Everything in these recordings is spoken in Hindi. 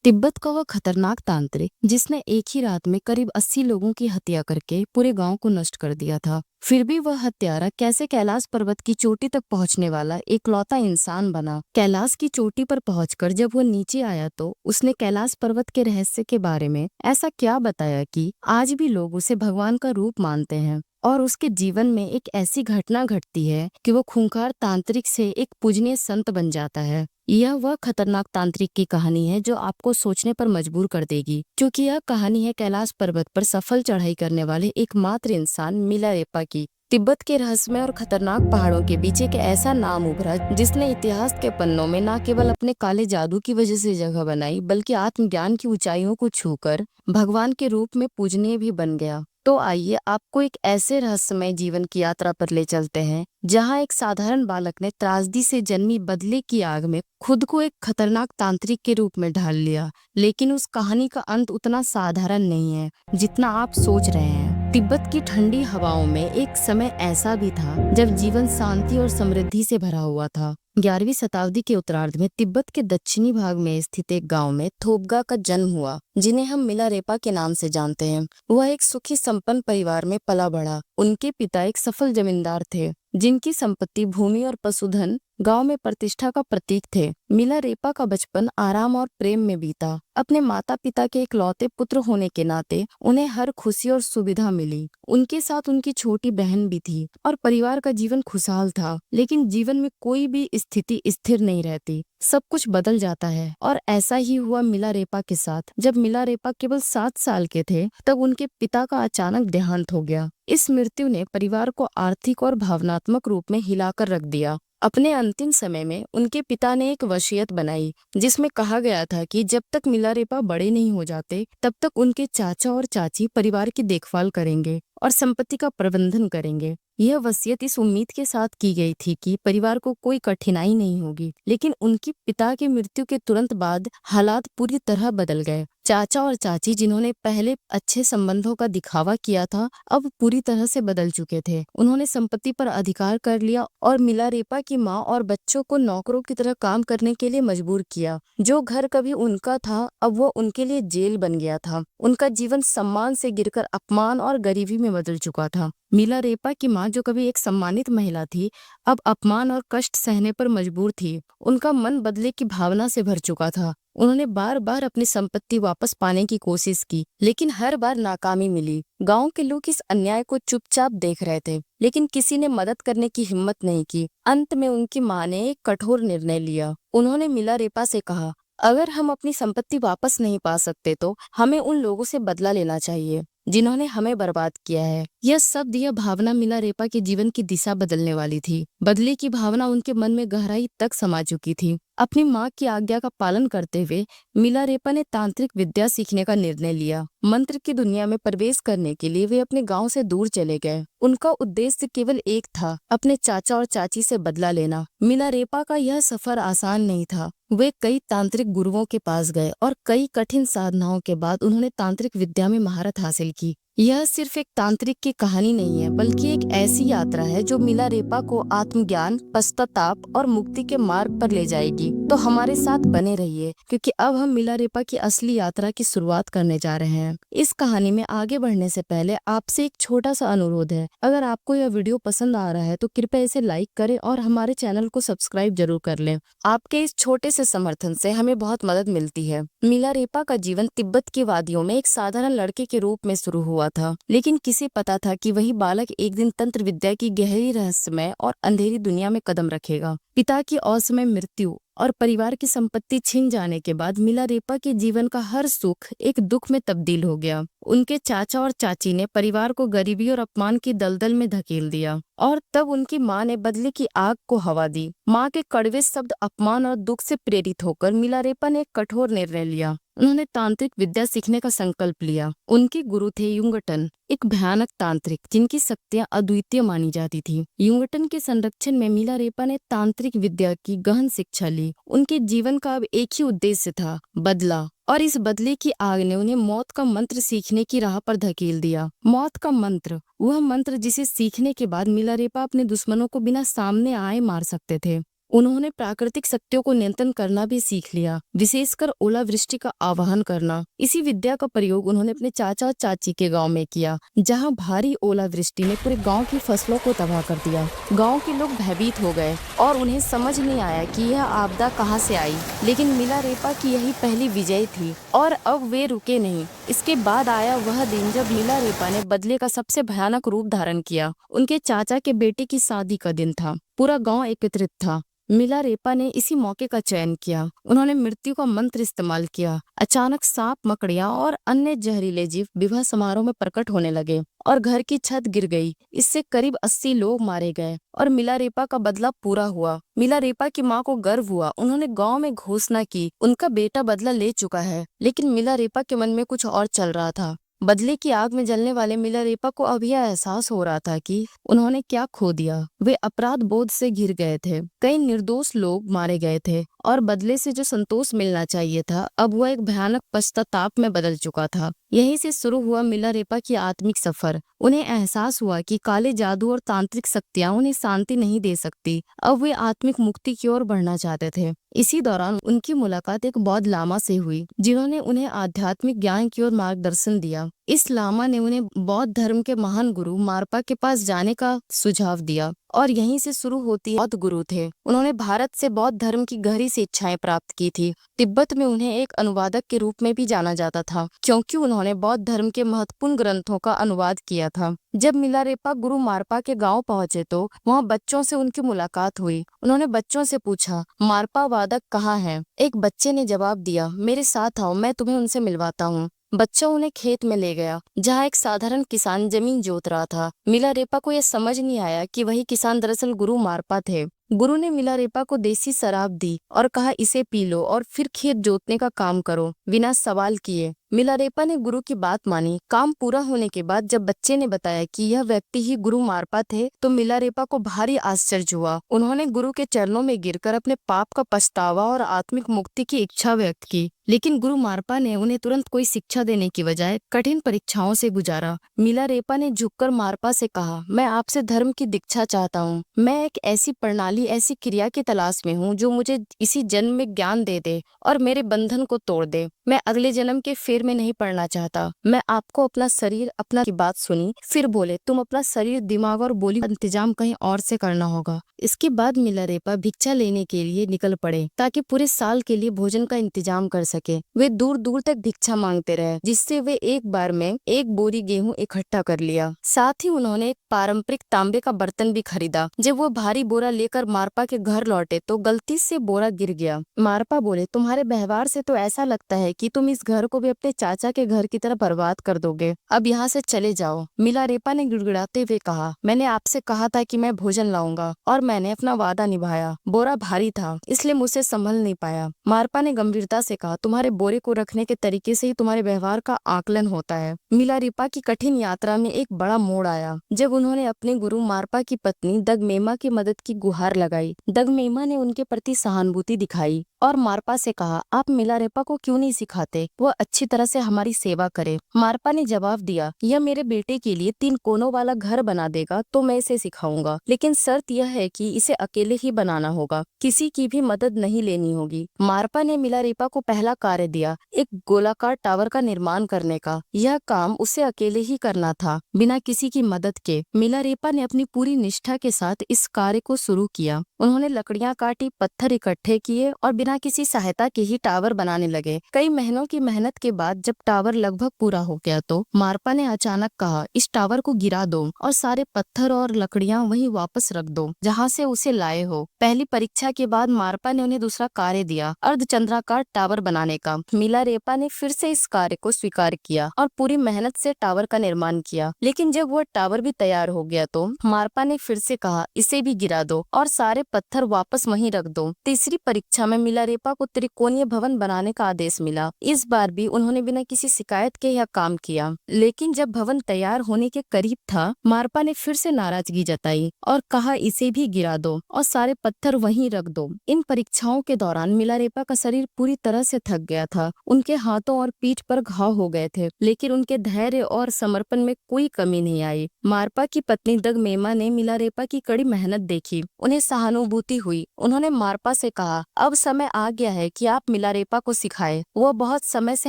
तिब्बत का वह खतरनाक तांत्रिक जिसने एक ही रात में करीब 80 लोगों की हत्या करके पूरे गांव को नष्ट कर दिया था। फिर भी वह हत्यारा कैसे कैलाश पर्वत की चोटी तक पहुंचने वाला एकलौता इंसान बना। कैलाश की चोटी पर पहुंचकर जब वह नीचे आया तो उसने कैलाश पर्वत के रहस्य के बारे में ऐसा क्या बताया कि आज भी लोग उसे भगवान का रूप मानते हैं। और उसके जीवन में एक ऐसी घटना घटती है कि वो खूंखार तांत्रिक से एक पूजनीय संत बन जाता है। यह वह खतरनाक तांत्रिक की कहानी है जो आपको सोचने पर मजबूर कर देगी, क्योंकि यह कहानी है कैलाश पर्वत पर सफल चढ़ाई करने वाले एकमात्र इंसान मिलारेपा की। तिब्बत के रहस्यमय और खतरनाक पहाड़ों के बीच एक ऐसा नाम उभरा जिसने इतिहास के पन्नों में न केवल अपने काले जादू की वजह से जगह बनाई, बल्कि आत्मज्ञान की ऊंचाइयों को छूकर भगवान के रूप में पूजनीय भी बन गया। तो आइए आपको एक ऐसे रहस्यमय जीवन की यात्रा पर ले चलते हैं जहां एक साधारण बालक ने त्रासदी से जन्मी बदले की आग में खुद को एक खतरनाक तांत्रिक के रूप में ढाल लिया। लेकिन उस कहानी का अंत उतना साधारण नहीं है जितना आप सोच रहे हैं। तिब्बत की ठंडी हवाओं में एक समय ऐसा भी था जब जीवन शांति और समृद्धि से भरा हुआ था। 11वीं शताब्दी के उत्तरार्ध में तिब्बत के दक्षिणी भाग में स्थित एक गांव में थोबगा का जन्म हुआ, जिन्हें हम मिलारेपा के नाम से जानते हैं। वह एक सुखी संपन्न परिवार में पला बढ़ा। उनके पिता एक सफल जमींदार थे जिनकी संपत्ति, भूमि और पशुधन गांव में प्रतिष्ठा का प्रतीक थे। मिलारेपा का बचपन आराम और प्रेम में बीता। अपने माता पिता के इकलौते पुत्र होने के नाते उन्हें हर खुशी और सुविधा मिली। उनके साथ उनकी छोटी बहन भी थी और परिवार का जीवन खुशहाल था। लेकिन जीवन में कोई भी स्थिति स्थिर नहीं रहती, सब कुछ बदल जाता है। और ऐसा ही हुआ मिलारेपा के साथ। जब मिलारेपा केवल 7 साल के थे तब उनके पिता का अचानक देहांत हो गया। इस मृत्यु ने परिवार को आर्थिक और भावनात्मक रूप में हिलाकर रख दिया। अपने अंतिम समय में उनके पिता ने एक वसीयत बनाई जिसमें कहा गया था कि जब तक मिलारेपा बड़े नहीं हो जाते तब तक उनके चाचा और चाची परिवार की देखभाल करेंगे और संपत्ति का प्रबंधन करेंगे। यह वसीयत इस उम्मीद के साथ की गई थी कि परिवार को कोई कठिनाई नहीं होगी। लेकिन उनकी पिता की मृत्यु के तुरंत बाद हालात पूरी तरह बदल गए। चाचा और चाची, जिन्होंने पहले अच्छे संबंधों का दिखावा किया था, अब पूरी तरह से बदल चुके थे। उन्होंने संपत्ति पर अधिकार कर लिया और मिलारेपा की माँ और बच्चों को नौकरों की तरह काम करने के लिए मजबूर किया। जो घर कभी उनका था अब वो उनके लिए जेल बन गया था। उनका जीवन सम्मान से गिरकर अपमान और गरीबी में बदल चुका था। मिलारेपा की माँ, जो कभी एक सम्मानित महिला थी, अब अपमान और कष्ट सहने पर मजबूर थी। उनका मन बदले की भावना से भर चुका था। उन्होंने बार बार अपनी संपत्ति वापस पाने की कोशिश की, लेकिन हर बार नाकामी मिली। गांव के लोग इस अन्याय को चुपचाप देख रहे थे, लेकिन किसी ने मदद करने की हिम्मत नहीं की। अंत में उनकी माँ ने एक कठोर निर्णय लिया। उन्होंने मिलारेपा से कहा, अगर हम अपनी संपत्ति वापस नहीं पा सकते तो हमें उन लोगों से बदला लेना चाहिए जिन्होंने हमें बर्बाद किया है। यह शब्द, यह भावना मिलारेपा के जीवन की दिशा बदलने वाली थी। बदले की भावना उनके मन में गहराई तक समा चुकी थी। अपनी माँ की आज्ञा का पालन करते हुए मिलारेपा ने तांत्रिक विद्या सीखने का निर्णय लिया। मंत्र की दुनिया में प्रवेश करने के लिए वे अपने गांव से दूर चले गए। उनका उद्देश्य केवल एक था, अपने चाचा और चाची से बदला लेना। मिलारेपा का यह सफर आसान नहीं था। वे कई तांत्रिक गुरुओं के पास गए और कई कठिन साधनाओं के बाद उन्होंने तांत्रिक विद्या में महारत हासिल की। यह सिर्फ एक तांत्रिक की कहानी नहीं है, बल्कि एक ऐसी यात्रा है जो मिलारेपा को आत्मज्ञान, पश्चाताप और मुक्ति के मार्ग पर ले जाएगी। तो हमारे साथ बने रहिए, क्योंकि अब हम मिलारेपा की असली यात्रा की शुरुआत करने जा रहे हैं। इस कहानी में आगे बढ़ने से पहले आपसे एक छोटा सा अनुरोध है। अगर आपको यह वीडियो पसंद आ रहा है तो कृपया इसे लाइक करें और हमारे चैनल को सब्सक्राइब जरूर कर लें। आपके इस छोटे से समर्थन से हमें बहुत मदद मिलती है। मिलारेपा का जीवन तिब्बत की वादियों में एक साधारण लड़के के रूप में शुरू हुआ था, लेकिन किसे पता था कि वही बालक एक दिन तंत्र विद्या की गहरी, रहस्यमय और अंधेरी दुनिया में कदम रखेगा। पिता की असमय मृत्यु और परिवार की संपत्ति छिन जाने के बाद मिलारेपा के जीवन का हर सुख एक दुख में तब्दील हो गया। उनके चाचा और चाची ने परिवार को गरीबी और अपमान की दलदल में धकेल दिया और तब उनकी माँ ने बदले की आग को हवा दी। माँ के कड़वे शब्द, अपमान और दुख से प्रेरित होकर मिलारेपा ने एक कठोर निर्णय लिया। उन्होंने तांत्रिक विद्या सीखने का संकल्प लिया। उनके गुरु थे युंगटन, एक भयानक तांत्रिक जिनकी शक्तियां अद्वितीय मानी जाती थी। युंगटन के संरक्षण में मिलारेपा ने तांत्रिक विद्या की गहन शिक्षा ली। उनके जीवन का अब एक ही उद्देश्य था, बदला। और इस बदले की आग ने उन्हें मौत का मंत्र सीखने की राह पर धकेल दिया। मौत का मंत्र, वह मंत्र जिसे सीखने के बाद मिलारेपा अपने दुश्मनों को बिना सामने आए मार सकते थे। उन्होंने प्राकृतिक शक्तियों को नियंत्रण करना भी सीख लिया, विशेषकर ओलावृष्टि का आह्वान करना। इसी विद्या का प्रयोग उन्होंने अपने चाचा और चाची के गांव में किया, जहां भारी ओलावृष्टि ने पूरे गांव की फसलों को तबाह कर दिया। गांव के लोग भयभीत हो गए और उन्हें समझ नहीं आया कि यह आपदा कहां से आई, लेकिन मिलारेपा की यही पहली विजय थी और अब वे रुके नहीं। इसके बाद आया वह दिन जब मिलारेपा ने बदले का सबसे भयानक रूप धारण किया। उनके चाचा के बेटे की शादी का दिन था। पूरा गांव एकत्रित था। मिलारेपा ने इसी मौके का चयन किया। उन्होंने मृत्यु का मंत्र इस्तेमाल किया। अचानक सांप, मकड़ियां और अन्य जहरीले जीव विवाह समारोह में प्रकट होने लगे और घर की छत गिर गई। इससे करीब 80 लोग मारे गए और मिलारेपा का बदला पूरा हुआ। मिलारेपा की मां को गर्व हुआ। उन्होंने गांव में घोषणा की, उनका बेटा बदला ले चुका है। लेकिन मिलारेपा के मन में कुछ और चल रहा था। बदले की आग में जलने वाले मिलारेपा को अब यह एहसास हो रहा था कि उन्होंने क्या खो दिया। वे अपराध बोध से घिर गए थे। कई निर्दोष लोग मारे गए थे और बदले से जो संतोष मिलना चाहिए था, अब वह एक भयानक पश्चाताप में बदल चुका था। यहीं से शुरू हुआ मिलारेपा की आत्मिक सफर। उन्हें एहसास हुआ कि काले जादू और तांत्रिक शक्तियां उन्हें शांति नहीं दे सकती। अब वे आत्मिक मुक्ति की ओर बढ़ना चाहते थे। इसी दौरान उनकी मुलाकात एक बौद्ध लामा से हुई, जिन्होंने उन्हें आध्यात्मिक ज्ञान की ओर मार्गदर्शन दिया। इस लामा ने उन्हें बौद्ध धर्म के महान गुरु मारपा के पास जाने का सुझाव दिया और यहीं से शुरू होती बौद्ध गुरु थे। उन्होंने भारत से बौद्ध धर्म की गहरी शिक्षाएं प्राप्त की थी। तिब्बत में उन्हें एक अनुवादक के रूप में भी जाना जाता था, क्योंकि उन्होंने बौद्ध धर्म के महत्वपूर्ण ग्रंथों का अनुवाद किया था। जब मिलारेपा गुरु मारपा के गांव पहुंचे तो वहां बच्चों से उनकी मुलाकात हुई। उन्होंने बच्चों से पूछा, मारपा वादक कहाँ हैं? एक बच्चे ने जवाब दिया, मेरे साथ आओ, मैं तुम्हें उनसे मिलवाता हूँ। बच्चा उन्हें खेत में ले गया, जहाँ एक साधारण किसान जमीन जोत रहा था। मिलारेपा को यह समझ नहीं आया कि वही किसान दरअसल गुरु मारपा थे। गुरु ने मिलारेपा को देसी शराब दी और कहा, इसे पी लो और फिर खेत जोतने का काम करो, बिना सवाल किए। मिलारेपा ने गुरु की बात मानी। काम पूरा होने के बाद जब बच्चे ने बताया कि यह व्यक्ति ही गुरु मारपा थे, तो मिलारेपा को भारी आश्चर्य हुआ। उन्होंने गुरु के चरणों में गिरकर अपने पाप का पछतावा और आत्मिक मुक्ति की इच्छा व्यक्त की। लेकिन गुरु मारपा ने उन्हें तुरंत कोई शिक्षा देने की बजाय कठिन परीक्षाओं से गुजारा। मिलारेपा ने झुककर मारपा से कहा, मैं आपसे धर्म की दीक्षा चाहता हूँ। मैं एक ऐसी प्रणाली, ऐसी क्रिया की तलाश में हूँ जो मुझे इसी जन्म में ज्ञान दे दे और मेरे बंधन को तोड़ दे। मैं अगले जन्म के फेर में नहीं पड़ना चाहता। मैं आपको अपना शरीर, अपना की बात सुनी, फिर बोले, तुम अपना शरीर, दिमाग और बोली का इंतजाम कहीं और से करना होगा। इसके बाद मिलारेपा भिक्षा लेने के लिए निकल पड़े ताकि पूरे साल के लिए भोजन का इंतजाम कर सके। वे दूर दूर तक भिक्षा मांगते रहे, जिससे वे एक बार में 1 बोरी गेहूं इकट्ठा कर लिया। साथ ही उन्होंने एक पारंपरिक तांबे का बर्तन भी खरीदा। जब वो भारी बोरा लेकर मारपा के घर लौटे तो गलती से बोरा गिर गया। मारपा बोले, तुम्हारे व्यवहार से तो ऐसा लगता है कि तुम इस घर को भी अपने चाचा के घर की तरह बर्बाद कर दोगे। अब यहाँ से चले जाओ। मिलारेपा ने गिड़गिड़ाते हुए कहा, मैंने आपसे कहा था कि मैं भोजन लाऊंगा और मैंने अपना वादा निभाया। बोरा भारी था, इसलिए मुझसे संभल नहीं पाया। मारपा ने गंभीरता से कहा, तुम्हारे बोरे को रखने के तरीके से ही तुम्हारे व्यवहार का आकलन होता है। मिलारेपा की कठिन यात्रा में एक बड़ा मोड़ आया जब उन्होंने अपने गुरु मारपा की पत्नी दगमेमा की मदद की गुहार लगाई। दगमेमा ने उनके प्रति सहानुभूति दिखाई और मारपा से कहा, आप मिलारेपा को क्यों नहीं सिखाते, वो अच्छी तरह से हमारी सेवा करे। मारपा ने जवाब दिया, यह मेरे बेटे के लिए 3 कोनों वाला घर बना देगा तो मैं इसे सिखाऊंगा, लेकिन शर्त यह है कि इसे अकेले ही बनाना होगा, किसी की भी मदद नहीं लेनी होगी। मारपा ने मिलारेपा को पहला कार्य दिया, एक गोलाकार टावर का निर्माण करने का। यह काम उसे अकेले ही करना था, बिना किसी की मदद के। मिलारेपा ने अपनी पूरी निष्ठा के साथ इस कार्य को शुरू किया। उन्होंने लकड़ियां काटी, पत्थर इकट्ठे किए और बिना किसी सहायता के ही टावर बनाने लगे। कई महीनों की मेहनत के बाद जब टावर लगभग पूरा हो गया तो मारपा ने अचानक कहा, इस टावर को गिरा दो और सारे पत्थर और लकड़ियां वहीं वापस रख दो जहां से उसे लाए हो। पहली परीक्षा के बाद मारपा ने उन्हें दूसरा कार्य दिया, अर्धचंद्राकार टावर बनाने का। मिलारेपा ने फिर से इस कार्य को स्वीकार किया और पूरी मेहनत से टावर का निर्माण किया। लेकिन जब वह टावर भी तैयार हो गया तो मारपा ने फिर से कहा, इसे भी गिरा दो और सारे पत्थर वापस वहीं रख दो। तीसरी परीक्षा में मिलारेपा को त्रिकोणीय भवन बनाने का आदेश मिला। इस बार भी उन्होंने ने बिना किसी शिकायत के यह काम किया। लेकिन जब भवन तैयार होने के करीब था, मारपा ने फिर से नाराजगी जताई और कहा इसे भी गिरा दो और सारे पत्थर वहीं रख दो। इन परीक्षाओं के दौरान मिलारेपा का शरीर पूरी तरह से थक गया था। उनके हाथों और पीठ पर घाव हो गए थे, लेकिन उनके धैर्य और समर्पण में कोई कमी नहीं आई। मारपा की पत्नी दगमेमा ने मिलारेपा की कड़ी मेहनत देखी, उन्हें सहानुभूति हुई। उन्होंने मारपा से कहा, अब समय आ गया है कि आप मिलारेपा को सिखाएं। वो बहुत समय से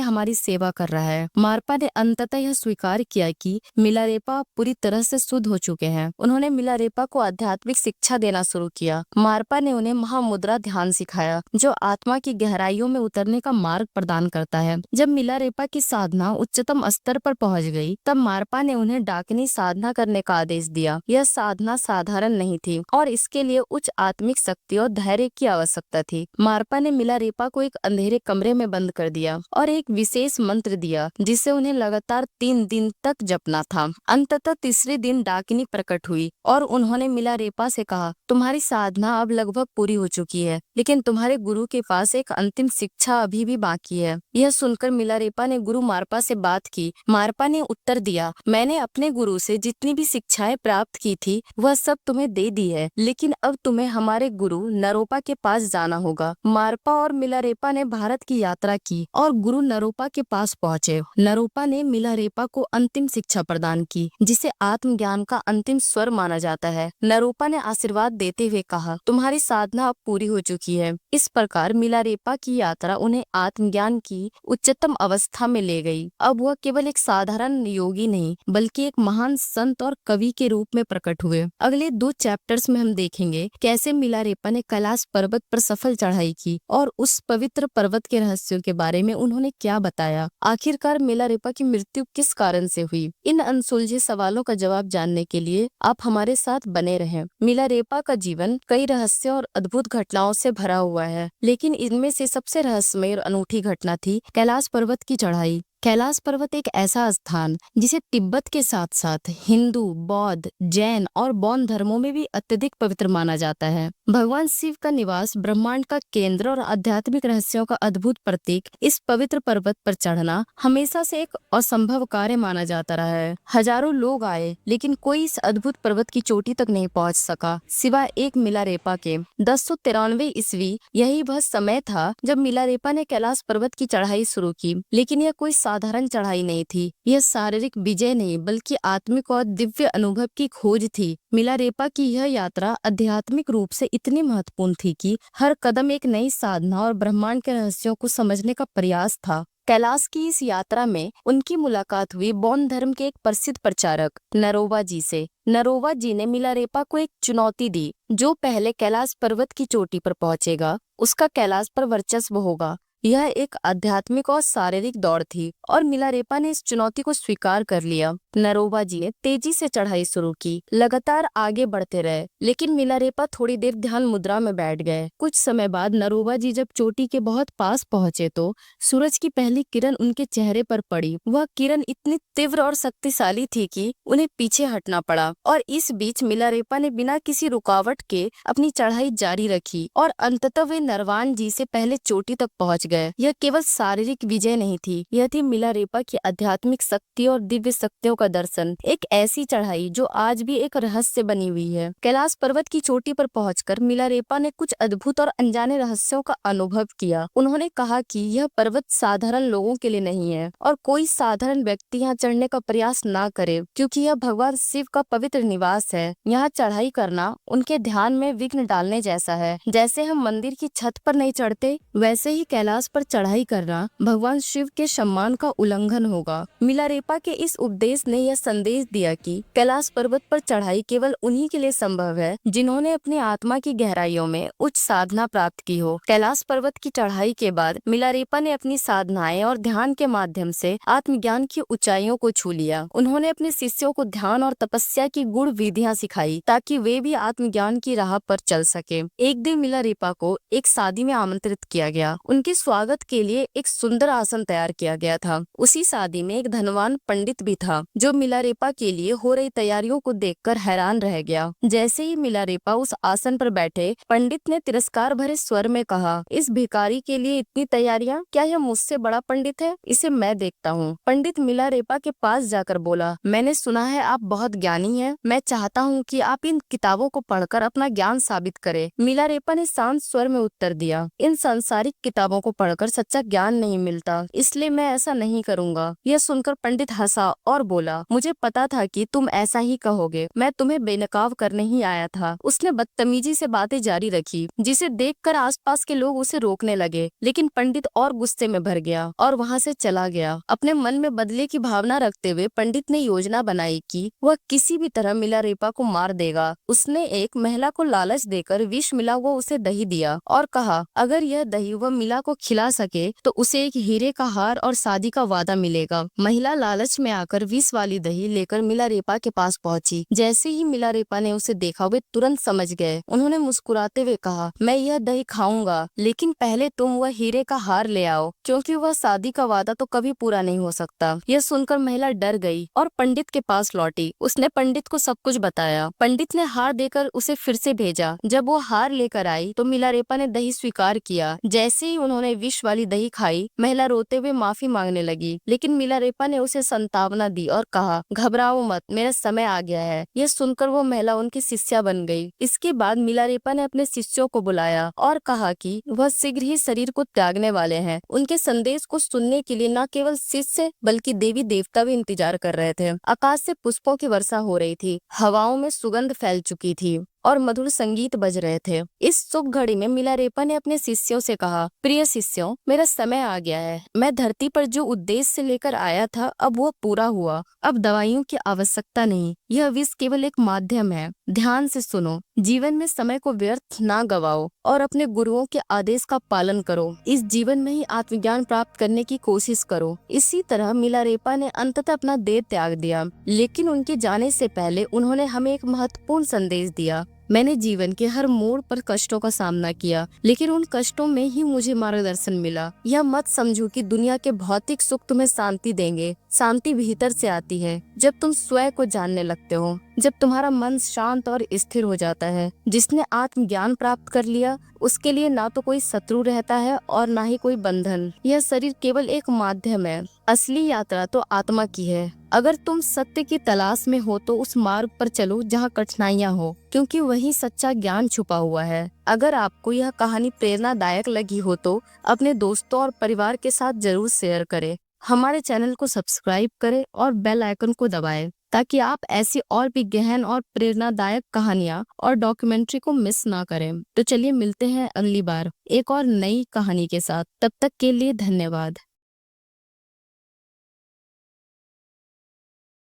हमारी सेवा कर रहा है। मारपा ने अंततः यह स्वीकार किया कि मिलारेपा पूरी तरह से शुद्ध हो चुके हैं। उन्होंने मिलारेपा को आध्यात्मिक शिक्षा देना शुरू किया। मारपा ने उन्हें महामुद्रा ध्यान सिखाया, जो आत्मा की गहराइयों में उतरने का मार्ग प्रदान करता है। जब मिलारेपा की साधना उच्चतम स्तर पर पहुंच गई, तब मारपा ने उन्हें डाकिनी साधना करने का आदेश दिया। यह साधना साधारण नहीं थी और इसके लिए उच्च आत्मिक शक्ति और धैर्य की आवश्यकता थी। मारपा ने मिलारेपा को एक अंधेरे कमरे में बंद कर दिया और एक विशेष मंत्र दिया, जिसे उन्हें लगातार 3 दिन तक जपना था। अंततः तीसरे दिन डाकिनी प्रकट हुई और उन्होंने मिलारेपा से कहा, तुम्हारी साधना अब लगभग पूरी हो चुकी है, लेकिन तुम्हारे गुरु के पास एक अंतिम शिक्षा अभी भी बाकी है। यह सुनकर मिलारेपा ने गुरु मारपा से बात की। मारपा ने उत्तर दिया, मैंने अपने गुरु से जितनी भी शिक्षाएं प्राप्त की थी वह सब तुम्हें दे दी है, लेकिन अब तुम्हें हमारे गुरु नरोपा के पास जाना होगा। मारपा और मिलारेपा ने भारत की यात्रा की और गुरु नरोपा के पास पहुँचे। नरोपा ने मिलारेपा को अंतिम शिक्षा प्रदान की, जिसे आत्मज्ञान का अंतिम स्वर माना जाता है। नरोपा ने आशीर्वाद देते हुए कहा, तुम्हारी साधना अब पूरी हो चुकी है। इस प्रकार मिलारेपा की यात्रा उन्हें आत्मज्ञान की उच्चतम अवस्था में ले गई। अब वह केवल एक साधारण योगी नहीं, बल्कि एक महान संत और कवि के रूप में प्रकट हुए। अगले 2 चैप्टर्स में हम देखेंगे कैसे मिलारेपा ने कैलाश पर्वत पर सफल चढ़ाई की और उस पवित्र पर्वत के रहस्यों के बारे में उन्होंने क्या बताया। आखिरकार मिलारेपा की मृत्यु किस कारण से हुई? इन अनसुलझे सवालों का जवाब जानने के लिए आप हमारे साथ बने रहें। मिलारेपा का जीवन कई रहस्य और अद्भुत घटनाओं से भरा हुआ है, लेकिन इनमें से सबसे रहस्यमय और अनूठी घटना थी कैलाश पर्वत की चढ़ाई। कैलाश पर्वत एक ऐसा स्थान जिसे तिब्बत के साथ साथ हिंदू, बौद्ध, जैन और बौद्ध धर्मों में भी अत्यधिक पवित्र माना जाता है। भगवान शिव का निवास, ब्रह्मांड का केंद्र और आध्यात्मिक रहस्यों का अद्भुत प्रतीक, इस पवित्र पर्वत पर चढ़ना हमेशा से एक असंभव कार्य माना जाता रहा है। हजारों लोग आए, लेकिन कोई इस अद्भुत पर्वत की चोटी तक नहीं पहुंच सका, सिवाय एक मिलारेपा के। 1093 ईस्वी यही वह समय था जब मिलारेपा ने कैलाश पर्वत की चढ़ाई शुरू की। लेकिन यह कोई साधारण चढ़ाई नहीं थी। यह शारीरिक विजय नहीं, बल्कि आत्मिक और दिव्य अनुभव की खोज थी। मिलारेपा की यह यात्रा आध्यात्मिक रूप से इतनी महत्वपूर्ण थी कि हर कदम एक नई साधना और ब्रह्मांड के रहस्यों को समझने का प्रयास था। कैलाश की इस यात्रा में उनकी मुलाकात हुई बौद्ध धर्म के एक प्रसिद्ध प्रचारक नरोबा जी से। नरोबा जी ने मिलारेपा को एक चुनौती दी, जो पहले कैलाश पर्वत की चोटी पर पहुंचेगा उसका कैलाश पर वर्चस्व होगा। यह एक आध्यात्मिक और शारीरिक दौड़ थी और मिलारेपा ने इस चुनौती को स्वीकार कर लिया। नरोबा जी ने तेजी से चढ़ाई शुरू की, लगातार आगे बढ़ते रहे, लेकिन मिलारेपा थोड़ी देर ध्यान मुद्रा में बैठ गए। कुछ समय बाद नरोबा जी जब चोटी के बहुत पास पहुंचे तो सूरज की पहली किरण उनके चेहरे पर पड़ी। वह किरण इतनी तीव्र और शक्तिशाली थी कि उन्हें पीछे हटना पड़ा, और इस बीच मिलारेपा ने बिना किसी रुकावट के अपनी चढ़ाई जारी रखी और अंततः वे नरवान जी से पहले चोटी तक पहुंच गए। यह केवल शारीरिक विजय नहीं थी, यह थी मिलारेपा की आध्यात्मिक शक्ति और दिव्य शक्तियों का दर्शन। एक ऐसी चढ़ाई जो आज भी एक रहस्य बनी हुई है। कैलाश पर्वत की चोटी पर पहुंचकर मिलारेपा ने कुछ अद्भुत और अनजाने रहस्यों का अनुभव किया। उन्होंने कहा कि यह पर्वत साधारण लोगों के लिए नहीं है और कोई साधारण व्यक्ति यहाँ चढ़ने का प्रयास ना करे, क्योंकि यह भगवान शिव का पवित्र निवास है। यहाँ चढ़ाई करना उनके ध्यान में विघ्न डालने जैसा है। जैसे हम मंदिर की छत पर नहीं चढ़ते, वैसे ही कैलाश पर चढ़ाई करना भगवान शिव के सम्मान का उल्लंघन होगा। मिलारेपा के इस उपदेश ने यह संदेश दिया कि कैलाश पर्वत पर चढ़ाई केवल उन्हीं के लिए संभव है जिन्होंने अपनी आत्मा की गहराइयों में उच्च साधना प्राप्त की हो। कैलाश पर्वत की चढ़ाई के बाद मिलारेपा ने अपनी साधनाएं और ध्यान के माध्यम से आत्मज्ञान की ऊंचाइयों को छू लिया। उन्होंने अपने शिष्यों को ध्यान और तपस्या की गुण विधियां सिखाई ताकि वे भी आत्मज्ञान की राह पर चल सके। एक दिन मिलारेपा को एक शादी में आमंत्रित किया गया। उनके स्वागत के लिए एक सुंदर आसन तैयार किया गया था। उसी शादी में एक धनवान पंडित भी था जो मिलारेपा के लिए हो रही तैयारियों को देखकर हैरान रह गया। जैसे ही मिलारेपा उस आसन पर बैठे, पंडित ने तिरस्कार भरे स्वर में कहा, इस भिखारी के लिए इतनी तैयारियां? क्या यह मुझसे बड़ा पंडित है? इसे मैं देखता हूँ। पंडित मिलारेपा के पास जाकर बोला, मैंने सुना है आप बहुत ज्ञानी हैं। मैं चाहता हूँ कि आप इन किताबों को पढ़कर अपना ज्ञान साबित करें। मिलारेपा ने शांत स्वर में उत्तर दिया, इन सांसारिक किताबों को पढ़कर सच्चा ज्ञान नहीं मिलता, इसलिए मैं ऐसा नहीं करूँगा। यह सुनकर पंडित हंसा और बोला, मुझे पता था कि तुम ऐसा ही कहोगे। मैं तुम्हें बेनकाब करने ही आया था। उसने बदतमीजी से बातें जारी रखी, जिसे देखकर आसपास के लोग उसे रोकने लगे, लेकिन पंडित और गुस्से में भर गया और वहाँ से चला गया। अपने मन में बदले की भावना रखते हुए पंडित ने योजना बनाई कि वह किसी भी तरह मिलारेपा को मार देगा। उसने एक महिला को लालच देकर विष मिला हुआ उसे दही दिया और कहा, अगर यह दही वह मिला को खिला सके तो उसे एक हीरे का हार और शादी का वादा मिलेगा। महिला लालच में आकर विष वाली दही लेकर मिलारेपा के पास पहुंची। जैसे ही मिलारेपा ने उसे देखा, वे तुरंत समझ गए। उन्होंने मुस्कुराते हुए कहा, मैं यह दही खाऊंगा, लेकिन पहले तुम वह हीरे का हार ले आओ, क्योंकि वह शादी का वादा तो कभी पूरा नहीं हो सकता। यह सुनकर महिला डर गई और पंडित के पास लौटी। उसने पंडित को सब कुछ बताया। पंडित ने हार देकर उसे फिर से भेजा। जब वो हार लेकर आई तो मिलारेपा ने दही स्वीकार किया। जैसे ही उन्होंने विष वाली दही खाई, महिला रोते हुए माफी मांगने लगी, लेकिन मिलारेपा ने उसे सांत्वना दी और कहा, घबराओ मत, मेरा समय आ गया है। यह सुनकर वो महिला उनकी शिष्या बन गई। इसके बाद मिलारेपा ने अपने शिष्यों को बुलाया और कहा कि वह शीघ्र ही शरीर को त्यागने वाले हैं। उनके संदेश को सुनने के लिए न केवल शिष्य बल्कि देवी देवता भी इंतजार कर रहे थे। आकाश से पुष्पों की वर्षा हो रही थी, हवाओं में सुगंध फैल चुकी थी और मधुर संगीत बज रहे थे। इस शुभ घड़ी में मिलारेपा ने अपने शिष्यों से कहा, प्रिय शिष्यों, मेरा समय आ गया है। मैं धरती पर जो उद्देश्य से लेकर आया था, अब वो पूरा हुआ। अब दवाइयों की आवश्यकता नहीं, यह विष केवल एक माध्यम है। ध्यान से सुनो, जीवन में समय को व्यर्थ ना गवाओ और अपने गुरुओं के आदेश का पालन करो। इस जीवन में ही आत्मज्ञान प्राप्त करने की कोशिश करो। इसी तरह मिलारेपा ने अंततः अपना देह त्याग दिया, लेकिन उनके जाने से पहले उन्होंने हमें एक महत्वपूर्ण संदेश दिया। मैंने जीवन के हर मोड़ पर कष्टों का सामना किया, लेकिन उन कष्टों में ही मुझे मार्गदर्शन मिला। यह मत समझो कि दुनिया के भौतिक सुख तुम्हें शांति देंगे। शांति भीतर से आती है जब तुम स्वयं को जानने लगते हो, जब तुम्हारा मन शांत और स्थिर हो जाता है। जिसने आत्मज्ञान प्राप्त कर लिया, उसके लिए ना तो कोई शत्रु रहता है और ना ही कोई बंधन। यह शरीर केवल एक माध्यम है, असली यात्रा तो आत्मा की है। अगर तुम सत्य की तलाश में हो तो उस मार्ग पर चलो जहाँ कठिनाइयाँ हो, क्योंकि वही सच्चा ज्ञान छुपा हुआ है। अगर आपको यह कहानी प्रेरणादायक लगी हो तो अपने दोस्तों और परिवार के साथ जरूर शेयर करें। हमारे चैनल को सब्सक्राइब करें और बेल आइकन को दबाएं, ताकि आप ऐसी और भी गहन और प्रेरणादायक कहानियाँ और डॉक्यूमेंट्री को मिस ना करें। तो चलिए मिलते हैं अगली बार एक और नई कहानी के साथ। तब तक के लिए धन्यवाद।